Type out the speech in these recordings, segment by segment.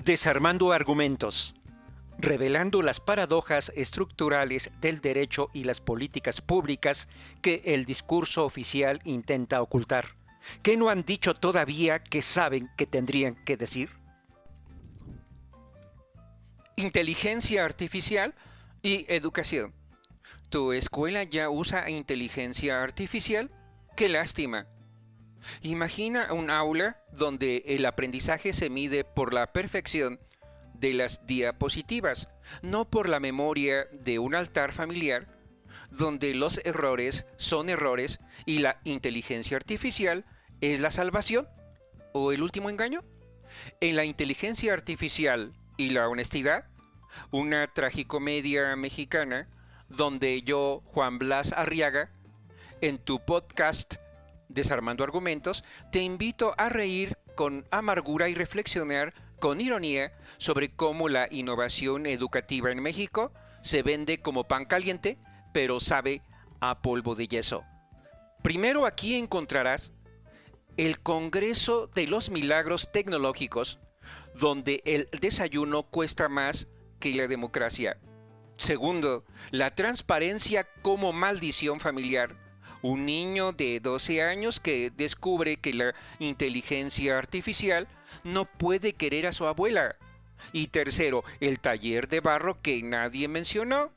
Desarmando argumentos, revelando las paradojas estructurales del derecho y las políticas públicas que el discurso oficial intenta ocultar. ¿Qué no han dicho todavía que saben que tendrían que decir? Inteligencia artificial y educación. ¿Tu escuela ya usa inteligencia artificial? ¡Qué lástima! Imagina un aula donde el aprendizaje se mide por la perfección de las diapositivas, no por la memoria de un altar familiar, donde los errores son errores y la inteligencia artificial es la salvación o el último engaño. En la inteligencia artificial y la honestidad, una tragicomedia mexicana donde yo, Juan Blas Arriaga, en tu podcast Desarmando Argumentos, te invito a reír con amargura y reflexionar con ironía sobre cómo la innovación educativa en México se vende como pan caliente, pero sabe a polvo de yeso. Primero aquí encontrarás el Congreso de los Milagros Tecnológicos, donde el desayuno cuesta más que la democracia. Segundo, la transparencia como maldición familiar. Un niño de 12 años que descubre que la inteligencia artificial no puede querer a su abuela. Y tercero, el taller de barro que nadie mencionó.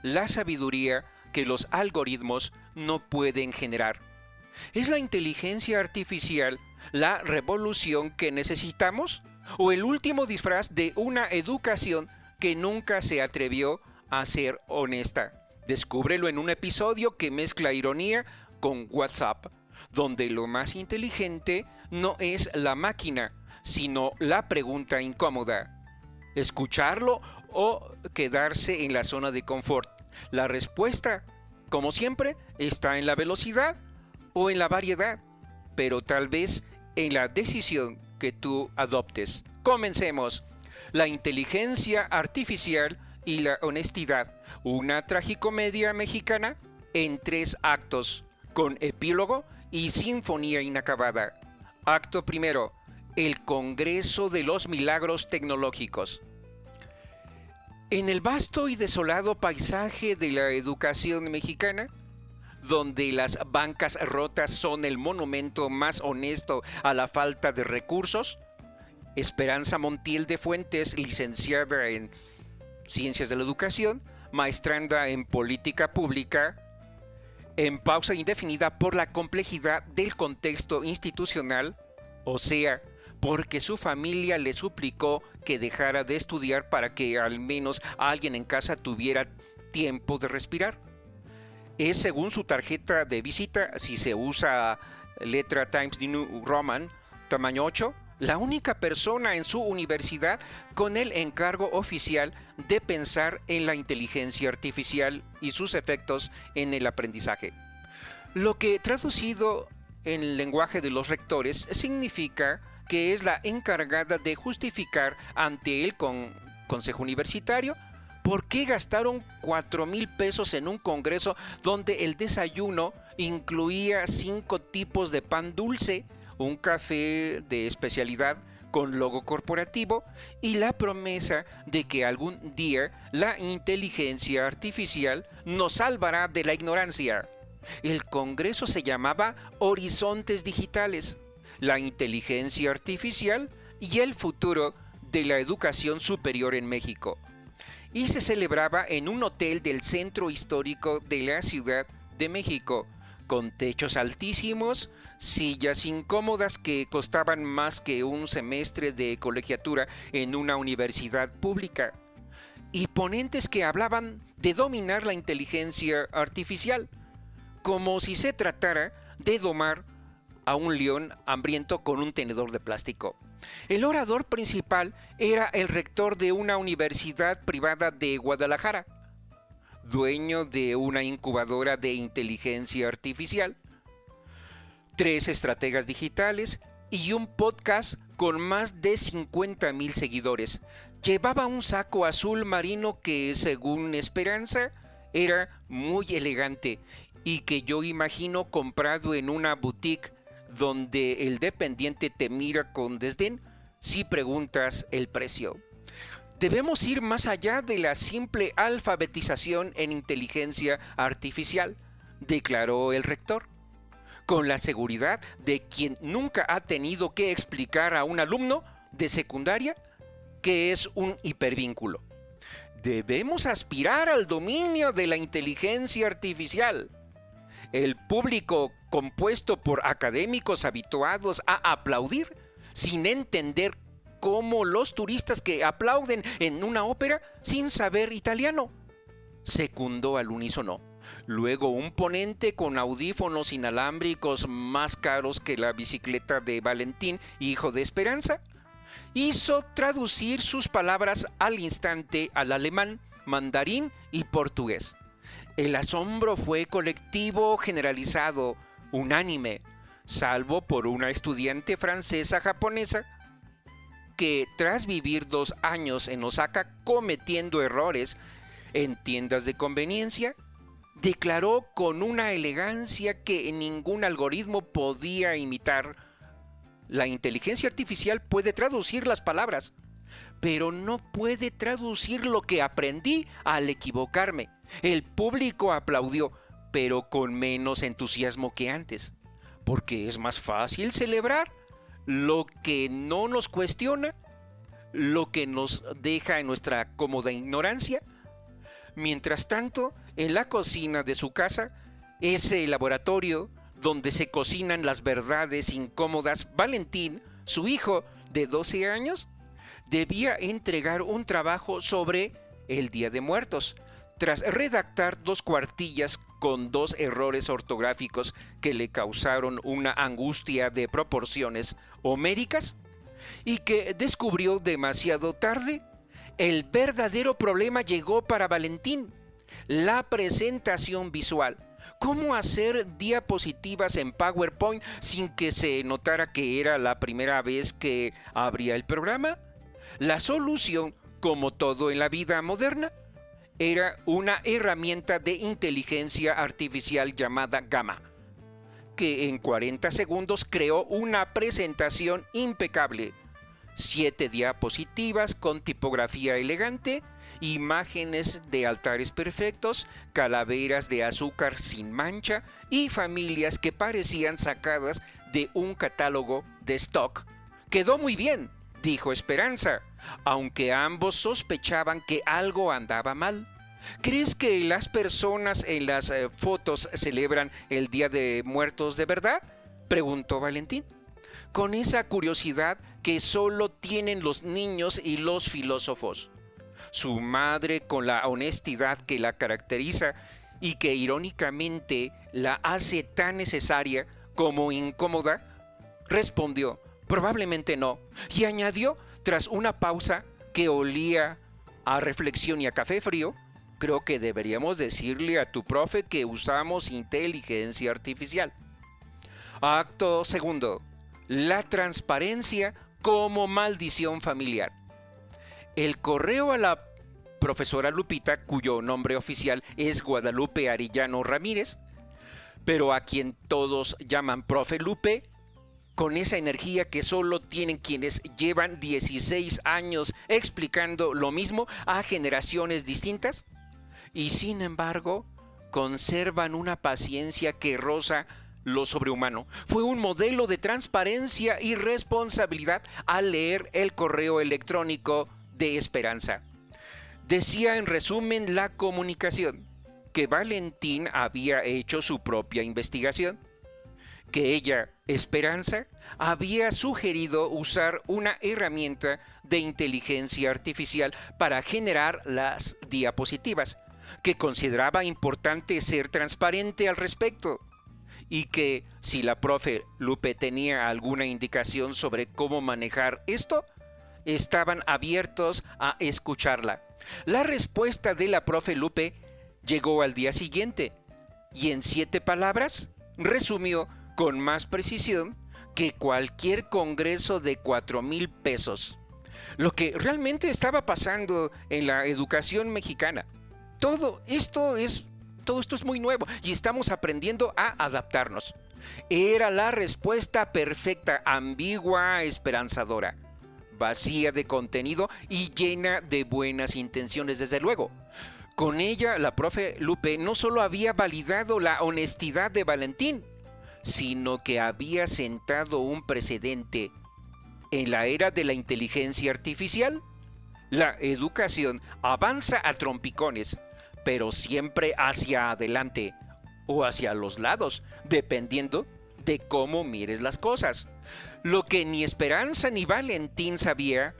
La sabiduría que los algoritmos no pueden generar. ¿Es la inteligencia artificial la revolución que necesitamos? ¿O el último disfraz de una educación que nunca se atrevió a ser honesta? Descúbrelo en un episodio que mezcla ironía con WhatsApp, donde lo más inteligente no es la máquina, sino la pregunta incómoda. ¿Escucharlo o quedarse en la zona de confort? La respuesta, como siempre, está en la velocidad o en la variedad, pero tal vez en la decisión que tú adoptes. Comencemos. La inteligencia artificial y la honestidad, una tragicomedia mexicana en 3 actos, con epílogo y sinfonía inacabada. Acto primero, el Congreso de los Milagros Tecnológicos. En el vasto y desolado paisaje de la educación mexicana, donde las bancas rotas son el monumento más honesto a la falta de recursos, Esperanza Montiel de Fuentes, licenciada en Ciencias de la Educación, maestranda en Política Pública, en pausa indefinida por la complejidad del contexto institucional, o sea, porque su familia le suplicó que dejara de estudiar para que al menos alguien en casa tuviera tiempo de respirar. Es según su tarjeta de visita, si se usa letra Times New Roman, tamaño 8, la única persona en su universidad con el encargo oficial de pensar en la inteligencia artificial y sus efectos en el aprendizaje. Lo que traducido en el lenguaje de los rectores significa que es la encargada de justificar ante el Consejo Universitario por qué gastaron 4,000 pesos en un congreso donde el desayuno incluía 5 tipos de pan dulce, un café de especialidad con logo corporativo y la promesa de que algún día la inteligencia artificial nos salvará de la ignorancia. El congreso se llamaba Horizontes Digitales, la inteligencia artificial y el futuro de la educación superior en México. Y se celebraba en un hotel del centro histórico de la Ciudad de México, con techos altísimos, sillas incómodas que costaban más que un semestre de colegiatura en una universidad pública, y ponentes que hablaban de dominar la inteligencia artificial, como si se tratara de domar a un león hambriento con un tenedor de plástico. El orador principal era el rector de una universidad privada de Guadalajara, dueño de una incubadora de inteligencia artificial, 3 estrategas digitales y un podcast con más de 50,000 seguidores. Llevaba un saco azul marino que, según Esperanza, era muy elegante y que yo imagino comprado en una boutique donde el dependiente te mira con desdén si preguntas el precio. Debemos ir más allá de la simple alfabetización en inteligencia artificial, declaró el rector, con la seguridad de quien nunca ha tenido que explicar a un alumno de secundaria qué es un hipervínculo. Debemos aspirar al dominio de la inteligencia artificial. El público, compuesto por académicos habituados a aplaudir sin entender como los turistas que aplauden en una ópera sin saber italiano, secundó al unísono. Luego un ponente con audífonos inalámbricos más caros que la bicicleta de Valentín, hijo de Esperanza, hizo traducir sus palabras al instante al alemán, mandarín y portugués. El asombro fue colectivo, generalizado, unánime, salvo por una estudiante francesa japonesa que tras vivir 2 años en Osaka cometiendo errores en tiendas de conveniencia, declaró con una elegancia que ningún algoritmo podía imitar: la inteligencia artificial puede traducir las palabras, pero no puede traducir lo que aprendí al equivocarme. El público aplaudió, pero con menos entusiasmo que antes, porque es más fácil celebrar lo que no nos cuestiona, lo que nos deja en nuestra cómoda ignorancia. Mientras tanto, en la cocina de su casa, ese laboratorio donde se cocinan las verdades incómodas, Valentín, su hijo de 12 años, debía entregar un trabajo sobre el Día de Muertos, tras redactar 2 cuartillas con 2 errores ortográficos que le causaron una angustia de proporciones homéricas y que descubrió demasiado tarde. El verdadero problema llegó para Valentín: la presentación visual. ¿Cómo hacer diapositivas en PowerPoint sin que se notara que era la primera vez que abría el programa? La solución, como todo en la vida moderna, era una herramienta de inteligencia artificial llamada Gamma, que en 40 segundos creó una presentación impecable: 7 diapositivas con tipografía elegante, imágenes de altares perfectos, calaveras de azúcar sin mancha y familias que parecían sacadas de un catálogo de stock. «Quedó muy bien», dijo Esperanza, aunque ambos sospechaban que algo andaba mal. ¿Crees que las personas en las fotos celebran el Día de Muertos de verdad?, preguntó Valentín, con esa curiosidad que solo tienen los niños y los filósofos. Su madre, con la honestidad que la caracteriza y que irónicamente la hace tan necesaria como incómoda, respondió: «Probablemente no», y añadió tras una pausa que olía a reflexión y a café frío: «Creo que deberíamos decirle a tu profe que usamos inteligencia artificial». Acto segundo: la transparencia como maldición familiar. El correo a la profesora Lupita, cuyo nombre oficial es Guadalupe Arellano Ramírez, pero a quien todos llaman Profe Lupe, con esa energía que solo tienen quienes llevan 16 años explicando lo mismo a generaciones distintas, y sin embargo conservan una paciencia que roza lo sobrehumano. Fue un modelo de transparencia y responsabilidad al leer el correo electrónico de Esperanza. Decía en resumen la comunicación que Valentín había hecho su propia investigación, que ella, Esperanza, había sugerido usar una herramienta de inteligencia artificial para generar las diapositivas, que consideraba importante ser transparente al respecto, y que si la profe Lupe tenía alguna indicación sobre cómo manejar esto, estaban abiertos a escucharla. La respuesta de la profe Lupe llegó al día siguiente y en 7 palabras resumió con más precisión que cualquier congreso de 4,000 pesos. Lo que realmente estaba pasando en la educación mexicana. Todo esto es muy nuevo y estamos aprendiendo a adaptarnos. Era la respuesta perfecta, ambigua, esperanzadora. vacía de contenido y llena de buenas intenciones, desde luego. Con ella, la profe Lupe no solo había validado la honestidad de Valentín, sino que había sentado un precedente. En la era de la inteligencia artificial, la educación avanza a trompicones, pero siempre hacia adelante o hacia los lados, dependiendo de cómo mires las cosas. Lo que ni Esperanza ni Valentín sabía,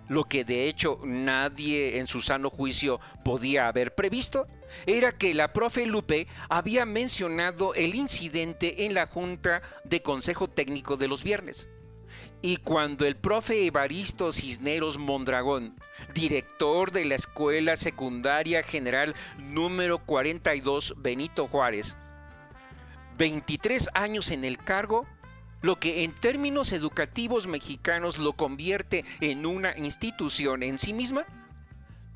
lo que de hecho nadie en su sano juicio podía haber previsto, era que la profe Lupe había mencionado el incidente en la junta de consejo técnico de los viernes. Y cuando el profe Evaristo Cisneros Mondragón, director de la Escuela Secundaria General número 42 Benito Juárez, 23 años en el cargo, lo que en términos educativos mexicanos lo convierte en una institución en sí misma,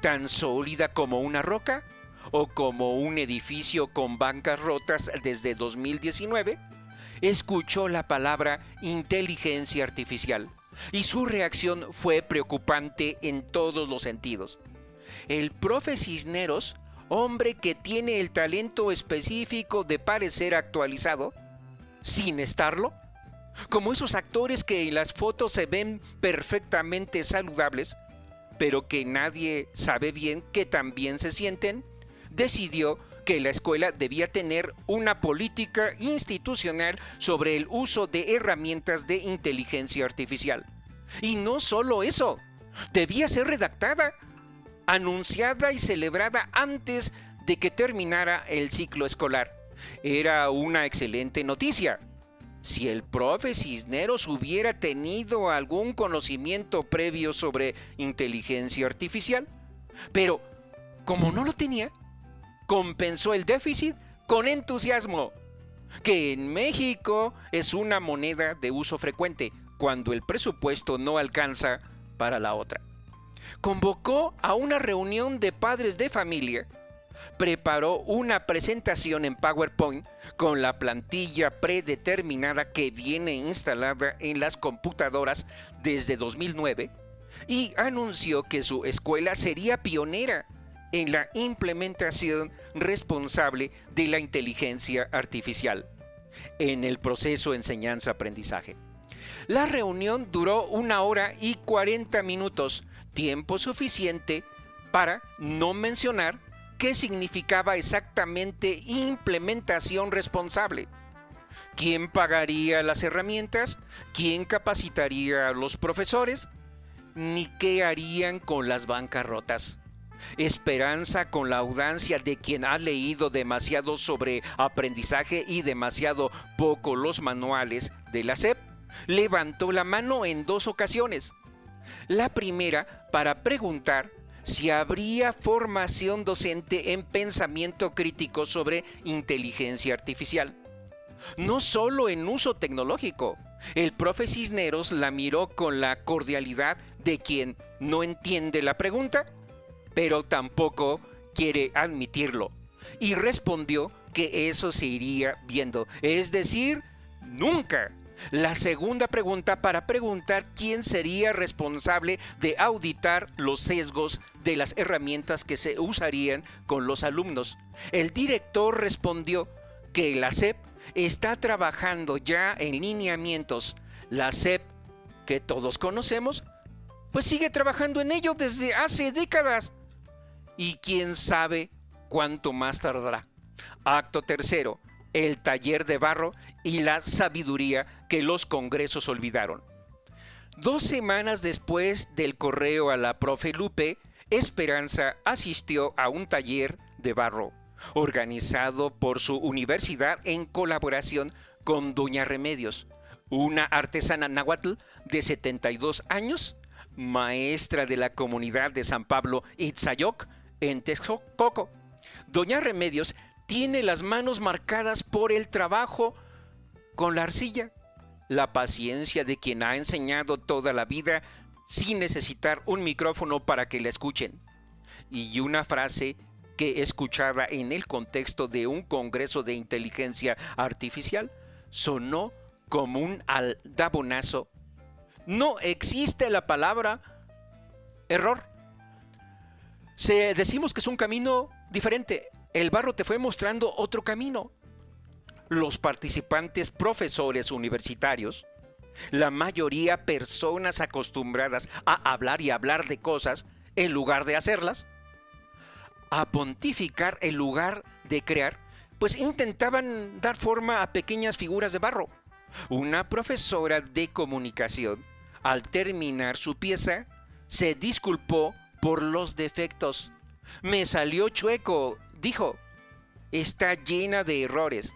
tan sólida como una roca o como un edificio con bancas rotas desde 2019, escuchó la palabra inteligencia artificial y su reacción fue preocupante en todos los sentidos. El profe Cisneros, hombre que tiene el talento específico de parecer actualizado, sin estarlo, como esos actores que en las fotos se ven perfectamente saludables, pero que nadie sabe bien que también se sienten, decidió que la escuela debía tener una política institucional sobre el uso de herramientas de inteligencia artificial. Y no solo eso, debía ser redactada, anunciada y celebrada antes de que terminara el ciclo escolar. Era una excelente noticia. Si el profe Cisneros hubiera tenido algún conocimiento previo sobre inteligencia artificial, pero como no lo tenía, compensó el déficit con entusiasmo, que en México es una moneda de uso frecuente cuando el presupuesto no alcanza para la otra. Convocó a una reunión de padres de familia, preparó una presentación en PowerPoint con la plantilla predeterminada que viene instalada en las computadoras desde 2009 y anunció que su escuela sería pionera en la implementación responsable de la inteligencia artificial en el proceso enseñanza-aprendizaje. La reunión duró 1 hora y 40 minutos, tiempo suficiente para no mencionar qué significaba exactamente implementación responsable. ¿Quién pagaría las herramientas? ¿Quién capacitaría a los profesores? Ni qué harían con las bancas rotas. Esperanza, con la audacia de quien ha leído demasiado sobre aprendizaje y demasiado poco los manuales de la SEP, levantó la mano en 2 ocasiones. La primera para preguntar si habría formación docente en pensamiento crítico sobre inteligencia artificial. No solo en uso tecnológico. El profe Cisneros la miró con la cordialidad de quien no entiende la pregunta, pero tampoco quiere admitirlo, y respondió que eso se iría viendo, es decir, nunca. La segunda pregunta para preguntar quién sería responsable de auditar los sesgos de las herramientas que se usarían con los alumnos. El director respondió que la SEP está trabajando ya en lineamientos. La SEP, que todos conocemos, pues sigue trabajando en ello desde hace décadas. Y quién sabe cuánto más tardará. Acto tercero, el taller de barro y la sabiduría que los congresos olvidaron. 2 semanas después del correo a la profe Lupe, Esperanza asistió a un taller de barro, organizado por su universidad en colaboración con Doña Remedios, una artesana náhuatl de 72 años, maestra de la comunidad de San Pablo Itzayoc, en Texcoco. Doña Remedios tiene las manos marcadas por el trabajo con la arcilla, la paciencia de quien ha enseñado toda la vida sin necesitar un micrófono para que la escuchen. Y una frase que, escuchada en el contexto de un congreso de inteligencia artificial, sonó como un aldabonazo No existe la palabra error. Decimos que es un camino diferente. El barro te fue mostrando otro camino. Los participantes profesores universitarios, la mayoría personas acostumbradas a hablar y hablar de cosas en lugar de hacerlas, a pontificar en lugar de crear, pues intentaban dar forma a pequeñas figuras de barro. Una profesora de comunicación, al terminar su pieza, se disculpó por los defectos. Me salió chueco, dijo. Está llena de errores.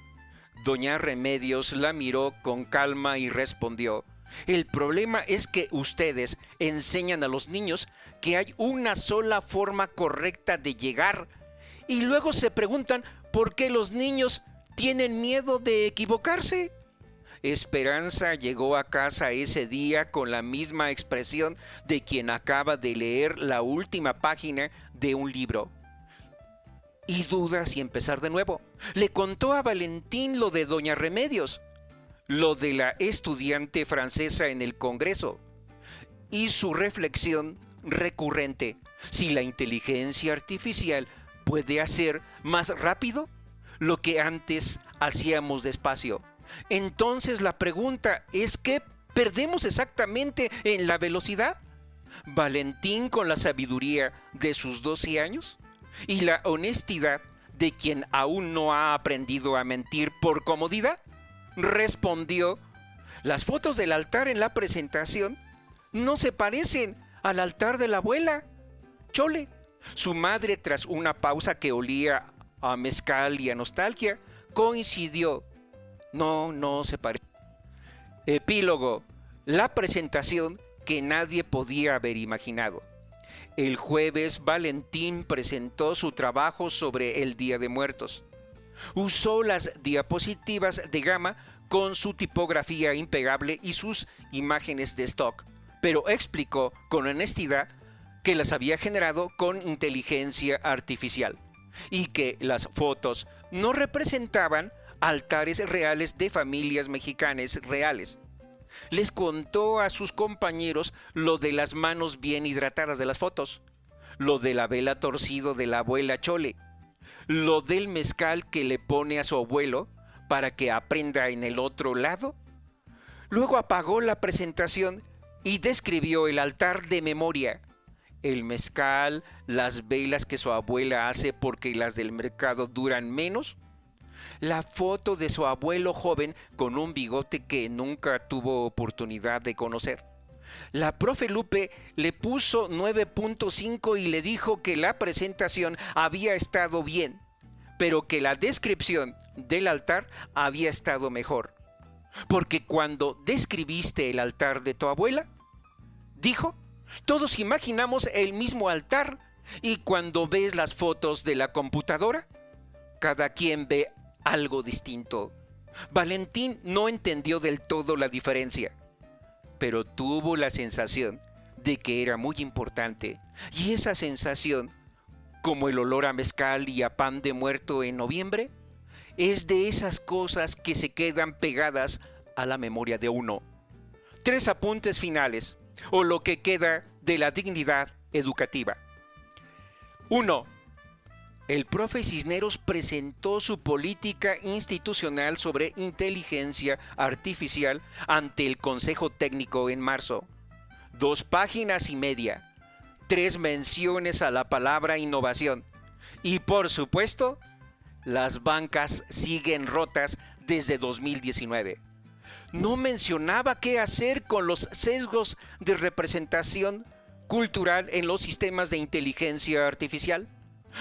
Doña Remedios la miró con calma y respondió: el problema es que ustedes enseñan a los niños que hay una sola forma correcta de llegar y luego se preguntan por qué los niños tienen miedo de equivocarse. Esperanza llegó a casa ese día con la misma expresión de quien acaba de leer la última página de un libro. Y duda si empezar de nuevo. Le contó a Valentín lo de Doña Remedios, lo de la estudiante francesa en el Congreso, y su reflexión recurrente: si la inteligencia artificial puede hacer más rápido lo que antes hacíamos despacio, entonces la pregunta es: ¿qué perdemos exactamente en la velocidad? Valentín, con la sabiduría de sus 12 años y la honestidad de quien aún no ha aprendido a mentir por comodidad, respondió: las fotos del altar en la presentación no se parecen al altar de la abuela Chole. Su madre, tras una pausa que olía a mezcal y a nostalgia, coincidió: no se parece. Epílogo: la presentación que nadie podía haber imaginado. El jueves, Valentín presentó su trabajo sobre el Día de Muertos. Usó las diapositivas de gama con su tipografía impecable y sus imágenes de stock, pero explicó con honestidad que las había generado con inteligencia artificial y que las fotos no representaban altares reales de familias mexicanas reales. Les contó a sus compañeros lo de las manos bien hidratadas de las fotos, lo de la vela torcido de la abuela Chole, lo del mezcal que le pone a su abuelo para que aprenda en el otro lado. Luego apagó la presentación y describió el altar de memoria: el mezcal, las velas que su abuela hace porque las del mercado duran menos, la foto de su abuelo joven con un bigote que nunca tuvo oportunidad de conocer. La profe Lupe le puso 9.5 y le dijo que la presentación había estado bien, pero que la descripción del altar había estado mejor. Porque cuando describiste el altar de tu abuela, dijo, todos imaginamos el mismo altar, y cuando ves las fotos de la computadora, cada quien ve algo distinto. Valentín no entendió del todo la diferencia, pero tuvo la sensación de que era muy importante, y esa sensación, como el olor a mezcal y a pan de muerto en noviembre, es de esas cosas que se quedan pegadas a la memoria de uno. 3 apuntes finales, o lo que queda de la dignidad educativa. 1. El profe Cisneros presentó su política institucional sobre inteligencia artificial ante el Consejo Técnico en marzo. 2 páginas y media, 3 menciones a la palabra innovación. Y por supuesto, las bancas siguen rotas desde 2019. No mencionaba qué hacer con los sesgos de representación cultural en los sistemas de inteligencia artificial,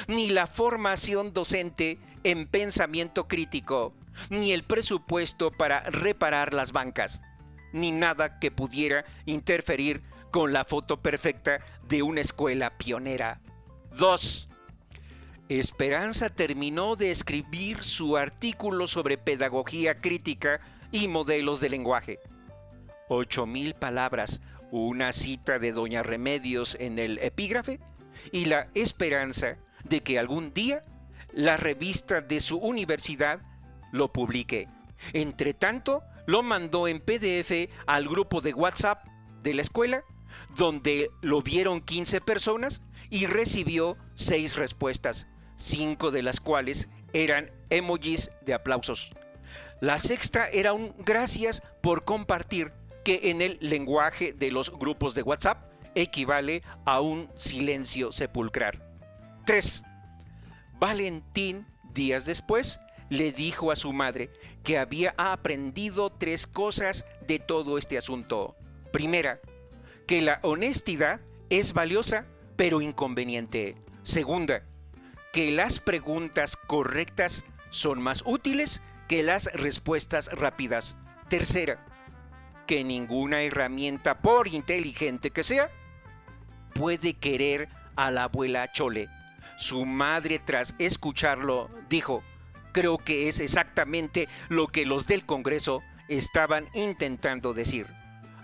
ni la formación docente en pensamiento crítico, ni el presupuesto para reparar las bancas, ni nada que pudiera interferir con la foto perfecta de una escuela pionera. 2. Esperanza terminó de escribir su artículo sobre pedagogía crítica y modelos de lenguaje. 8,000 palabras, una cita de Doña Remedios en el epígrafe y la esperanza de que algún día la revista de su universidad lo publique. Entre tanto, lo mandó en PDF al grupo de WhatsApp de la escuela, donde lo vieron 15 personas y recibió 6 respuestas, 5 de las cuales eran emojis de aplausos. La sexta era un gracias por compartir, que en el lenguaje de los grupos de WhatsApp equivale a un silencio sepulcral. 3. Valentín, días después, le dijo a su madre que había aprendido 3 cosas de todo este asunto. Primera, que la honestidad es valiosa pero inconveniente. Segunda, que las preguntas correctas son más útiles que las respuestas rápidas. Tercera, que ninguna herramienta, por inteligente que sea, puede querer a la abuela Chole. Su madre, tras escucharlo, dijo: creo que es exactamente lo que los del Congreso estaban intentando decir,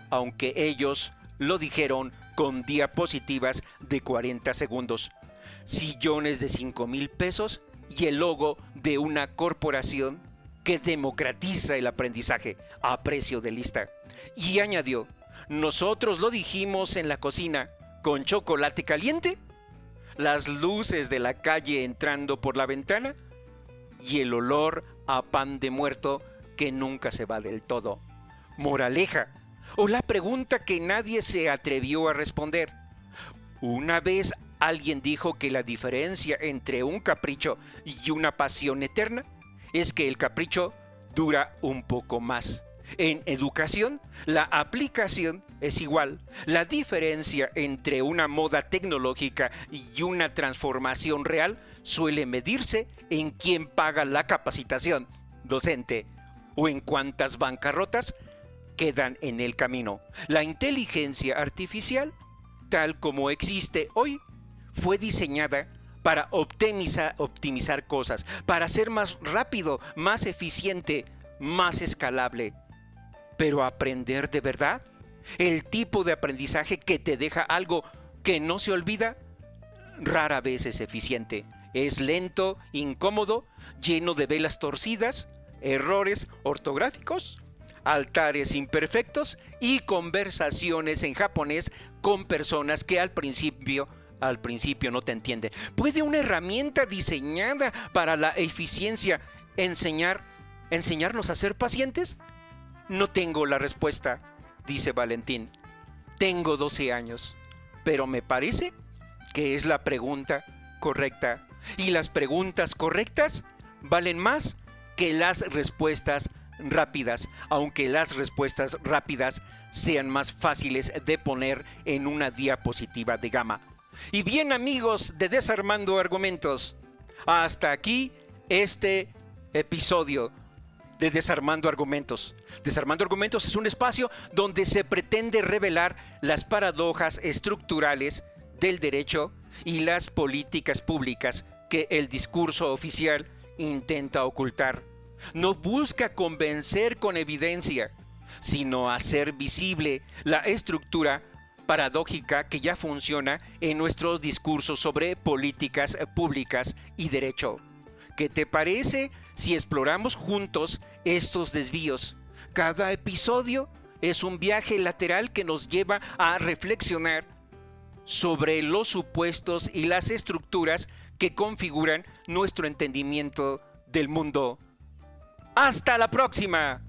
aunque ellos lo dijeron con diapositivas de 40 segundos, sillones de 5,000 pesos y el logo de una corporación que democratiza el aprendizaje a precio de lista. Y añadió: nosotros lo dijimos en la cocina con chocolate caliente, las luces de la calle entrando por la ventana y el olor a pan de muerto que nunca se va del todo. Moraleja, o la pregunta que nadie se atrevió a responder. Una vez alguien dijo que la diferencia entre un capricho y una pasión eterna es que el capricho dura un poco más. En educación, la aplicación es igual. La diferencia entre una moda tecnológica y una transformación real suele medirse en quién paga la capacitación docente o en cuántas bancarrotas quedan en el camino. La inteligencia artificial, tal como existe hoy, fue diseñada para optimizar cosas, para ser más rápido, más eficiente, más escalable. Pero aprender de verdad, el tipo de aprendizaje que te deja algo que no se olvida, rara vez es eficiente. Es lento, incómodo, lleno de velas torcidas, errores ortográficos, altares imperfectos y conversaciones en japonés con personas que al principio no te entienden. ¿Puede una herramienta diseñada para la eficiencia enseñarnos a ser pacientes? No tengo la respuesta, dice Valentín. Tengo 12 años, pero me parece que es la pregunta correcta. Y las preguntas correctas valen más que las respuestas rápidas, aunque las respuestas rápidas sean más fáciles de poner en una diapositiva de gama. Y bien, amigos de Desarmando Argumentos, hasta aquí este episodio de Desarmando Argumentos. Desarmando Argumentos es un espacio donde se pretende revelar las paradojas estructurales del derecho y las políticas públicas que el discurso oficial intenta ocultar. No busca convencer con evidencia, sino hacer visible la estructura paradójica que ya funciona en nuestros discursos sobre políticas públicas y derecho. ¿Qué te parece si exploramos juntos estos desvíos? Cada episodio es un viaje lateral que nos lleva a reflexionar sobre los supuestos y las estructuras que configuran nuestro entendimiento del mundo. ¡Hasta la próxima!